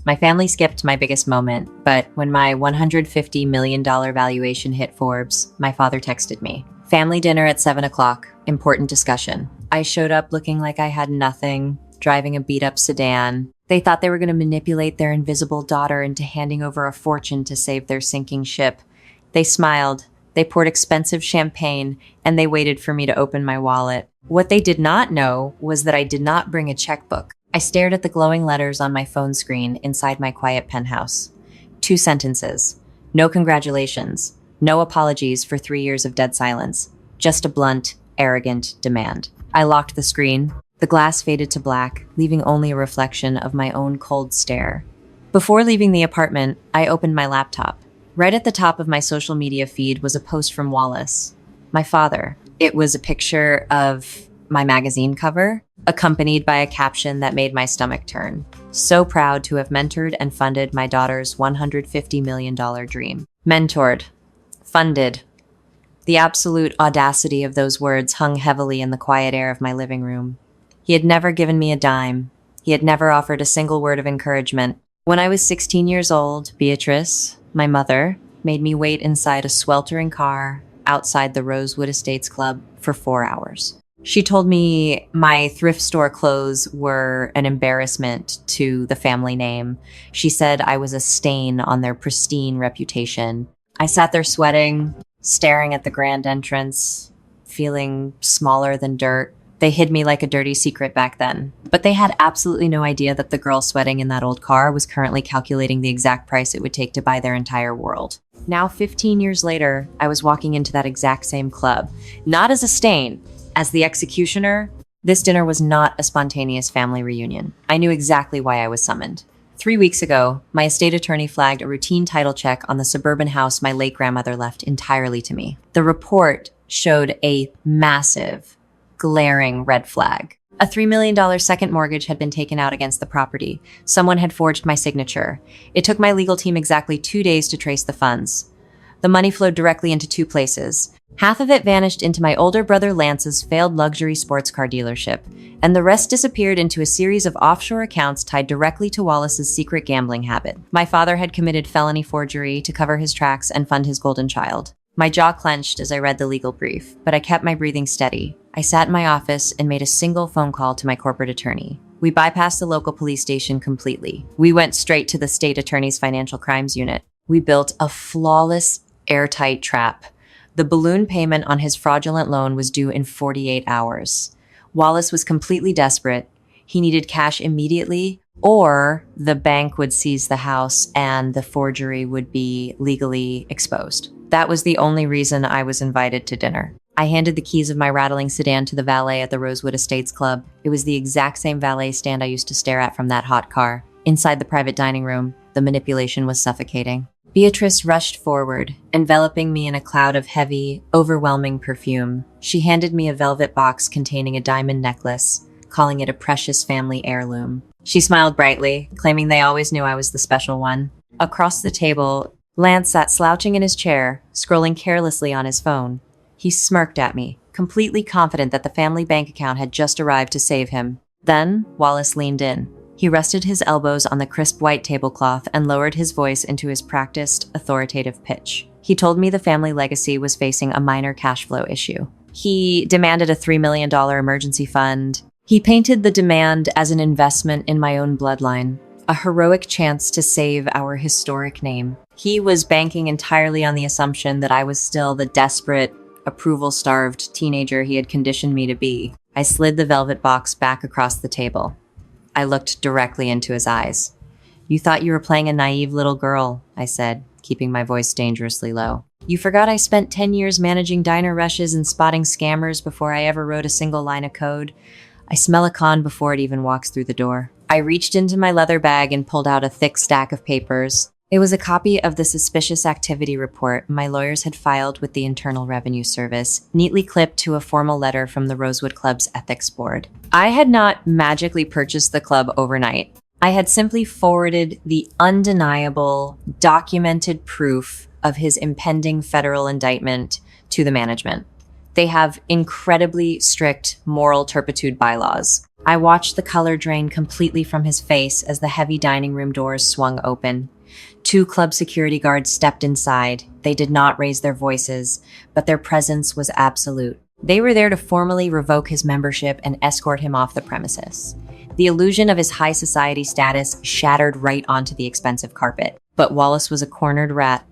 My family skipped my biggest moment, but when my $150 million valuation hit Forbes, my father texted me. Family dinner at 7 o'clock, important discussion. I showed up looking like I had nothing, driving a beat-up sedan. They thought they were going to manipulate their invisible daughter into handing over a fortune to save their sinking ship. They smiled, they poured expensive champagne, and they waited for me to open my wallet. What they did not know was that I did not bring a checkbook. I stared at the glowing letters on my phone screen inside my quiet penthouse. 2 sentences. No congratulations. No apologies for 3 years of dead silence. Just a blunt, arrogant demand. I locked the screen. The glass faded to black, leaving only a reflection of my own cold stare. Before leaving the apartment, I opened my laptop. Right at the top of my social media feed was a post from Wallace, my father. It was a picture of my magazine cover, accompanied by a caption that made my stomach turn. So proud to have mentored and funded my daughter's $150 million dream. Mentored. Funded. The absolute audacity of those words hung heavily in the quiet air of my living room. He had never given me a dime. He had never offered a single word of encouragement. When I was 16 years old, Beatrice, my mother, made me wait inside a sweltering car outside the Rosewood Estates Club for 4 hours. She told me my thrift store clothes were an embarrassment to the family name. She said I was a stain on their pristine reputation. I sat there sweating, staring at the grand entrance, feeling smaller than dirt. They hid me like a dirty secret back then. But they had absolutely no idea that the girl sweating in that old car was currently calculating the exact price it would take to buy their entire world. Now, 15 years later, I was walking into that exact same club. Not as a stain, as the executioner. This dinner was not a spontaneous family reunion. I knew exactly why I was summoned. 3 weeks ago, my estate attorney flagged a routine title check on the suburban house my late grandmother left entirely to me. The report showed a massive, glaring red flag. A $3 million second mortgage had been taken out against the property. Someone had forged my signature. It took my legal team exactly 2 days to trace the funds. The money flowed directly into 2 places. Half of it vanished into my older brother Lance's failed luxury sports car dealership, and the rest disappeared into a series of offshore accounts tied directly to Wallace's secret gambling habit. My father had committed felony forgery to cover his tracks and fund his golden child. My jaw clenched as I read the legal brief, but I kept my breathing steady. I sat in my office and made a single phone call to my corporate attorney. We bypassed the local police station completely. We went straight to the state attorney's financial crimes unit. We built a flawless, airtight trap. The balloon payment on his fraudulent loan was due in 48 hours. Wallace was completely desperate. He needed cash immediately, or the bank would seize the house and the forgery would be legally exposed. That was the only reason I was invited to dinner. I handed the keys of my rattling sedan to the valet at the Rosewood Estates Club. It was the exact same valet stand I used to stare at from that hot car. Inside the private dining room, the manipulation was suffocating. Beatrice rushed forward, enveloping me in a cloud of heavy, overwhelming perfume. She handed me a velvet box containing a diamond necklace, calling it a precious family heirloom. She smiled brightly, claiming they always knew I was the special one. Across the table, Lance sat slouching in his chair, scrolling carelessly on his phone. He smirked at me, completely confident that the family bank account had just arrived to save him. Then, Wallace leaned in. He rested his elbows on the crisp white tablecloth and lowered his voice into his practiced, authoritative pitch. He told me the family legacy was facing a minor cash flow issue. He demanded a $3 million emergency fund. He painted the demand as an investment in my own bloodline, a heroic chance to save our historic name. He was banking entirely on the assumption that I was still the desperate, approval-starved teenager he had conditioned me to be. I slid the velvet box back across the table. I looked directly into his eyes. "You thought you were playing a naive little girl," I said, keeping my voice dangerously low. "You forgot I spent 10 years managing diner rushes and spotting scammers before I ever wrote a single line of code. I smell a con before it even walks through the door." I reached into my leather bag and pulled out a thick stack of papers. It was a copy of the suspicious activity report my lawyers had filed with the Internal Revenue Service, neatly clipped to a formal letter from the Rosewood Club's ethics board. I had not magically purchased the club overnight. I had simply forwarded the undeniable, documented proof of his impending federal indictment to the management. They have incredibly strict moral turpitude bylaws. I watched the color drain completely from his face as the heavy dining room doors swung open. Two club security guards stepped inside. They did not raise their voices, but their presence was absolute. They were there to formally revoke his membership and escort him off the premises. The illusion of his high society status shattered right onto the expensive carpet. But Wallace was a cornered rat,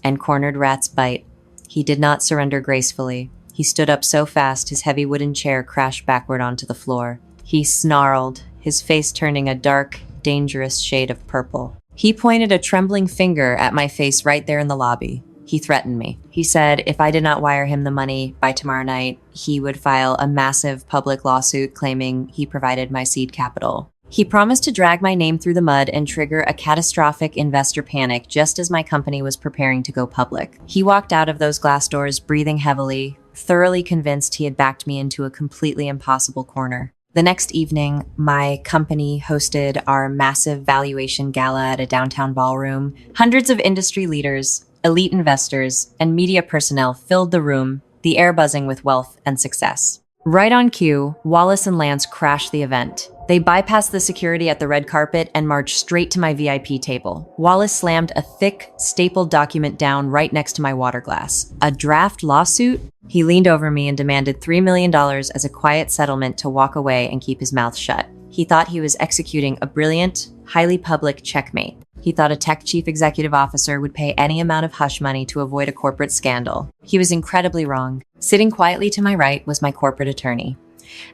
and cornered rats bite. He did not surrender gracefully. He stood up so fast his heavy wooden chair crashed backward onto the floor. He snarled, his face turning a dark, dangerous shade of purple. He pointed a trembling finger at my face right there in the lobby. He threatened me. He said if I did not wire him the money by tomorrow night, he would file a massive public lawsuit claiming he provided my seed capital. He promised to drag my name through the mud and trigger a catastrophic investor panic just as my company was preparing to go public. He walked out of those glass doors breathing heavily, thoroughly convinced he had backed me into a completely impossible corner. The next evening, my company hosted our massive valuation gala at a downtown ballroom. Hundreds of industry leaders, elite investors, and media personnel filled the room, the air buzzing with wealth and success. Right on cue, Wallace and Lance crashed the event. They bypassed the security at the red carpet and marched straight to my VIP table. Wallace slammed a thick, stapled document down right next to my water glass. A draft lawsuit? He leaned over me and demanded $3 million as a quiet settlement to walk away and keep his mouth shut. He thought he was executing a brilliant, highly public checkmate. He thought a tech chief executive officer would pay any amount of hush money to avoid a corporate scandal. He was incredibly wrong. Sitting quietly to my right was my corporate attorney.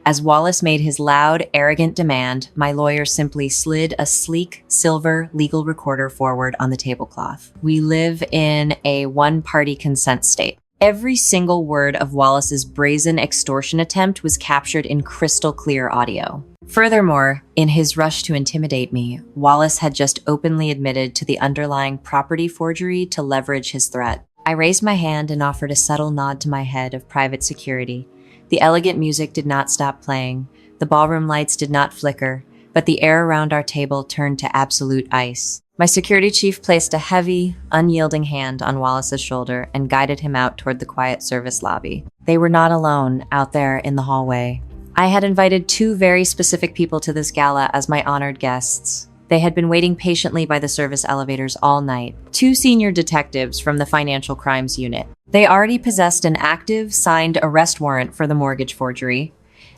As Wallace made his loud, arrogant demand, my lawyer simply slid a sleek, silver legal recorder forward on the tablecloth. We live in a one-party consent state. Every single word of Wallace's brazen extortion attempt was captured in crystal clear audio. Furthermore, in his rush to intimidate me, Wallace had just openly admitted to the underlying property forgery to leverage his threat. I raised my hand and offered a subtle nod to my head of private security. The elegant music did not stop playing. The ballroom lights did not flicker, but the air around our table turned to absolute ice. My security chief placed a heavy, unyielding hand on Wallace's shoulder and guided him out toward the quiet service lobby. They were not alone out there in the hallway. I had invited two very specific people to this gala as my honored guests. They had been waiting patiently by the service elevators all night. Two senior detectives from the Financial Crimes Unit. They already possessed an active, signed arrest warrant for the mortgage forgery,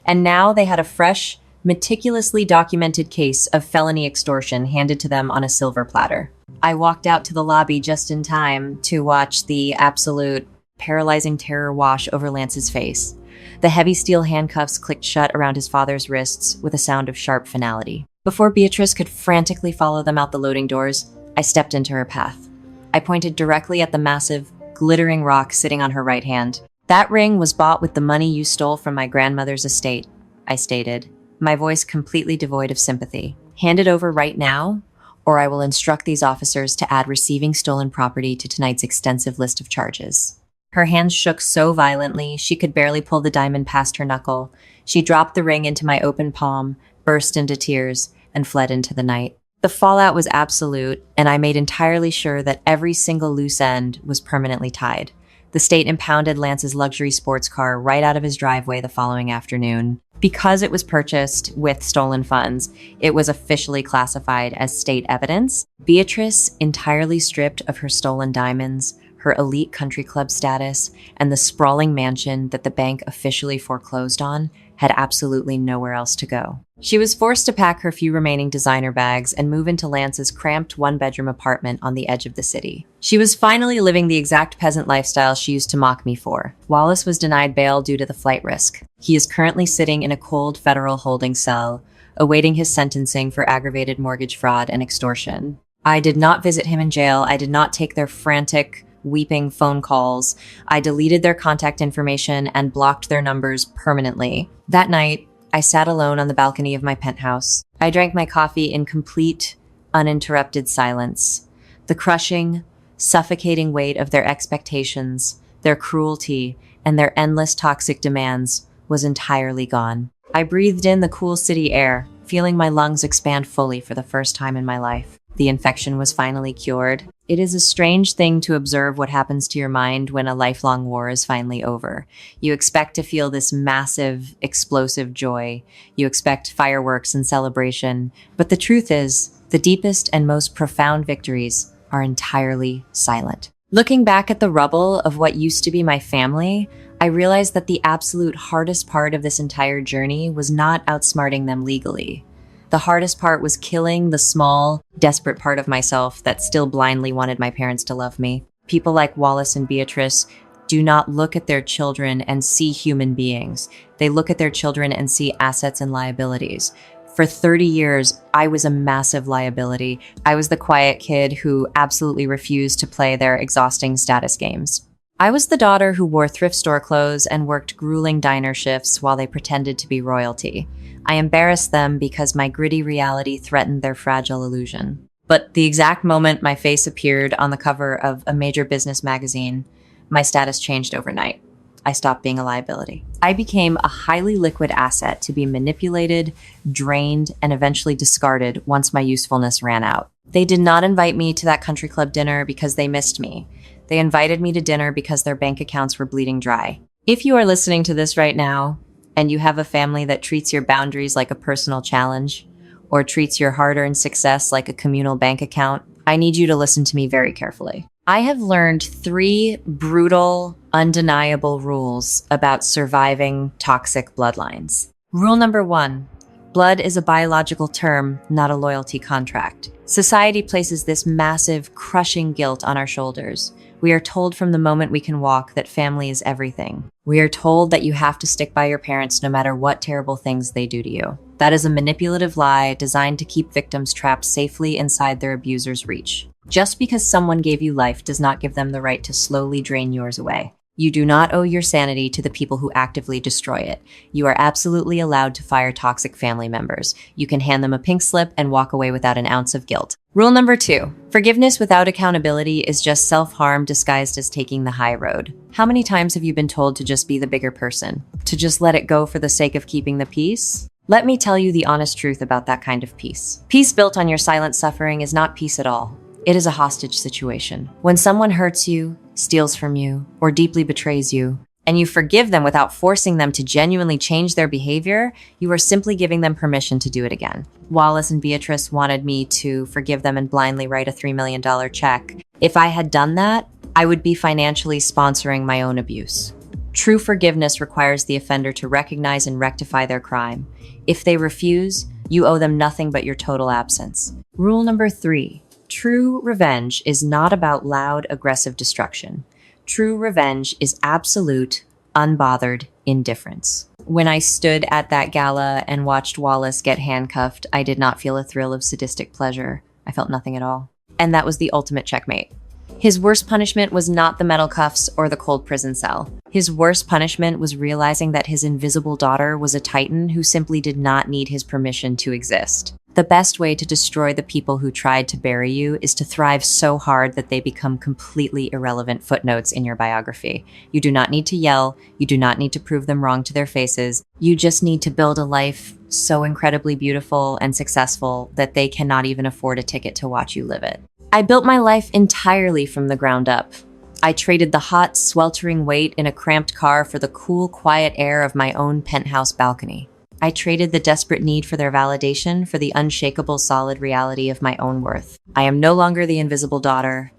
and now they had a fresh, meticulously documented case of felony extortion handed to them on a silver platter. I walked out to the lobby just in time to watch the absolute paralyzing terror wash over Lance's face. The heavy steel handcuffs clicked shut around his father's wrists with a sound of sharp finality. Before Beatrice could frantically follow them out the loading doors, I stepped into her path. I pointed directly at the massive, glittering rock sitting on her right hand. "That ring was bought with the money you stole from my grandmother's estate," I stated, my voice completely devoid of sympathy. "Hand it over right now, or I will instruct these officers to add receiving stolen property to tonight's extensive list of charges." Her hands shook so violently she could barely pull the diamond past her knuckle. She dropped the ring into my open palm, burst into tears, and fled into the night. The fallout was absolute, and I made entirely sure that every single loose end was permanently tied. The state impounded Lance's luxury sports car right out of his driveway the following afternoon. Because it was purchased with stolen funds, it was officially classified as state evidence. Beatrice, entirely stripped of her stolen diamonds, her elite country club status, and the sprawling mansion that the bank officially foreclosed on, had absolutely nowhere else to go. She was forced to pack her few remaining designer bags and move into Lance's cramped one-bedroom apartment on the edge of the city. She was finally living the exact peasant lifestyle she used to mock me for. Wallace was denied bail due to the flight risk. He is currently sitting in a cold federal holding cell, awaiting his sentencing for aggravated mortgage fraud and extortion. I did not visit him in jail. I did not take their frantic, weeping phone calls. I deleted their contact information and blocked their numbers permanently. That night, I sat alone on the balcony of my penthouse. I drank my coffee in complete, uninterrupted silence. The crushing, suffocating weight of their expectations, their cruelty, and their endless toxic demands was entirely gone. I breathed in the cool city air, feeling my lungs expand fully for the first time in my life. The infection was finally cured. It is a strange thing to observe what happens to your mind when a lifelong war is finally over. You expect to feel this massive, explosive joy. You expect fireworks and celebration. But the truth is, the deepest and most profound victories are entirely silent. Looking back at the rubble of what used to be my family, I realized that the absolute hardest part of this entire journey was not outsmarting them legally. The hardest part was killing the small, desperate part of myself that still blindly wanted my parents to love me. People like Wallace and Beatrice do not look at their children and see human beings. They look at their children and see assets and liabilities. For 30 years, I was a massive liability. I was the quiet kid who absolutely refused to play their exhausting status games. I was the daughter who wore thrift store clothes and worked grueling diner shifts while they pretended to be royalty. I embarrassed them because my gritty reality threatened their fragile illusion. But the exact moment my face appeared on the cover of a major business magazine, my status changed overnight. I stopped being a liability. I became a highly liquid asset to be manipulated, drained, and eventually discarded once my usefulness ran out. They did not invite me to that country club dinner because they missed me. They invited me to dinner because their bank accounts were bleeding dry. If you are listening to this right now, and you have a family that treats your boundaries like a personal challenge, or treats your hard-earned success like a communal bank account, I need you to listen to me very carefully. I have learned 3 brutal, undeniable rules about surviving toxic bloodlines. Rule number 1, blood is a biological term, not a loyalty contract. Society places this massive, crushing guilt on our shoulders. We are told from the moment we can walk that family is everything. We are told that you have to stick by your parents no matter what terrible things they do to you. That is a manipulative lie designed to keep victims trapped safely inside their abuser's reach. Just because someone gave you life does not give them the right to slowly drain yours away. You do not owe your sanity to the people who actively destroy it. You are absolutely allowed to fire toxic family members. You can hand them a pink slip and walk away without an ounce of guilt. Rule number 2, forgiveness without accountability is just self-harm disguised as taking the high road. How many times have you been told to just be the bigger person? To just let it go for the sake of keeping the peace? Let me tell you the honest truth about that kind of peace. Peace built on your silent suffering is not peace at all. It is a hostage situation. When someone hurts you, steals from you, or deeply betrays you, and you forgive them without forcing them to genuinely change their behavior, you are simply giving them permission to do it again. Wallace and Beatrice wanted me to forgive them and blindly write a $3 million check. If I had done that, I would be financially sponsoring my own abuse. True forgiveness requires the offender to recognize and rectify their crime. If they refuse, you owe them nothing but your total absence. Rule number 3. True revenge is not about loud, aggressive destruction. True revenge is absolute, unbothered indifference. When I stood at that gala and watched Wallace get handcuffed, I did not feel a thrill of sadistic pleasure. I felt nothing at all. And that was the ultimate checkmate. His worst punishment was not the metal cuffs or the cold prison cell. His worst punishment was realizing that his invisible daughter was a titan who simply did not need his permission to exist. The best way to destroy the people who tried to bury you is to thrive so hard that they become completely irrelevant footnotes in your biography. You do not need to yell. You do not need to prove them wrong to their faces. You just need to build a life so incredibly beautiful and successful that they cannot even afford a ticket to watch you live it. I built my life entirely from the ground up. I traded the hot, sweltering weight in a cramped car for the cool, quiet air of my own penthouse balcony. I traded the desperate need for their validation for the unshakable, solid reality of my own worth. I am no longer the invisible daughter.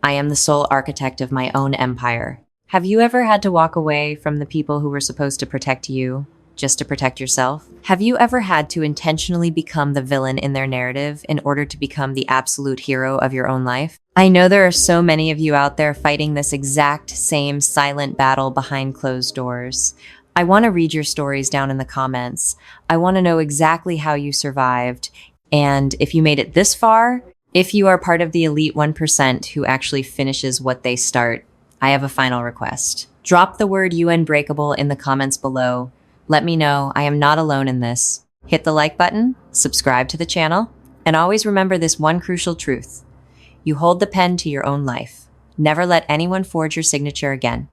I am the sole architect of my own empire. Have you ever had to walk away from the people who were supposed to protect you just to protect yourself? Have you ever had to intentionally become the villain in their narrative in order to become the absolute hero of your own life? I know there are so many of you out there fighting this exact same silent battle behind closed doors. I want to read your stories down in the comments. I want to know exactly how you survived. And if you made it this far, if you are part of the elite 1% who actually finishes what they start, I have a final request. Drop the word unbreakable in the comments below. Let me know I am not alone in this. Hit the like button, subscribe to the channel, and always remember this one crucial truth. You hold the pen to your own life. Never let anyone forge your signature again.